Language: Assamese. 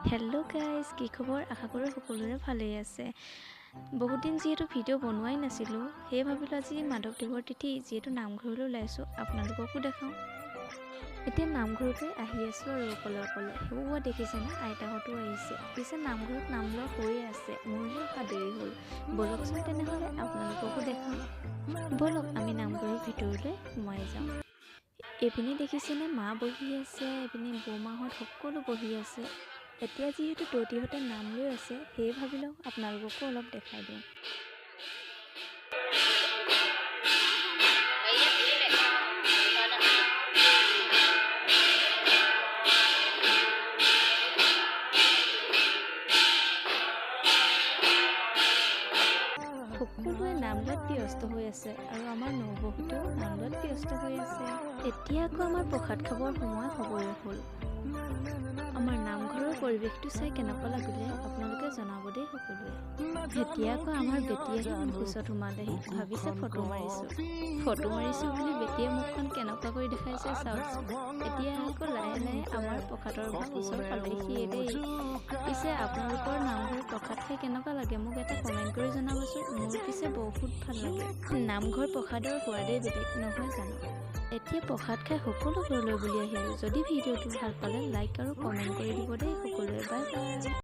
হেল্ল' গাইজ, কি খবৰ? আশা কৰোঁ সকলোৰে ভালেই আছে। বহুত দিন যিহেতু ভিডিঅ' বনোৱাই নাছিলোঁ, সেয়ে ভাবিলোঁ আজি মাধৱদেৱৰ তিথি যিহেতু নামঘৰলৈ ওলাইছোঁ, আপোনালোককো দেখাওঁ। এতিয়া নামঘৰলৈ আহি আছোঁ আৰু অকলে সেইবোৰ দেখিছেনে? আইতাহঁতো আহিছে। পিছে নামঘৰত নাম লোৱা হৈয়ে আছে, মোৰহে অহা দেৰি হ'ল। ব'লকচোন তেনেহ'লে আপোনালোককো দেখাওঁ। ব'লক আমি নামঘৰৰ ভিতৰলৈ সোমাই যাওঁ। এইপিনে দেখিছেনে? মা বহি আছে, এইপিনে বৌমাহঁত সকলো বহি আছে। এতিয়া যিহেতু দৌতিহঁতে নাম লৈ আছে, সেয়ে ভাবিলোঁ আপোনালোককো অলপ দেখাই দিওঁ। সকলোৱে নাম লোৱাত ব্যস্ত হৈ আছে আৰু আমাৰ নৱবধূতেও নাম লোৱাত ব্যস্ত হৈ আছে। এতিয়া আকৌ আমাৰ প্ৰসাদ খাবৰ সময় হ'বই হ'ল। আমাৰ নামঘৰৰ পৰিৱেশটো চাই কেনেকুৱা লাগিলে আপোনালোকে জনাব দেই সকলোৱে। এতিয়া আকৌ আমাৰ বেটী আহি মোৰ কোচত সোমালেহি, ভাবিছে ফটো মাৰিছোঁ বুলি বেটীয়ে মুখখন কেনেকুৱা কৰি দেখাইছে চাওকচোন। এতিয়া আকৌ লাহে লাহে আমাৰ প্ৰসাদৰ ভাগ ওচৰ পালেহিয়ে দেই। পিছে আপোনালোকৰ নামঘৰ প্ৰসাদ খাই কেনেকুৱা লাগে মোক এটা কমেণ্ট কৰি জনাবচোন। মোৰ পিছে বহুত ভাল লাগে। নামঘৰ প্ৰসাদৰ সোৱাদেই বেলেগ নহয় জানো? এতিয়া প্ৰসাদ খাই সকলো ঘৰলৈ বুলি আহিলোঁ। যদি ভিডিঅ'টো ভাল পালে লাইক আৰু কমেণ্ট কৰি দিব দেই সকলোৱে। Bye bye.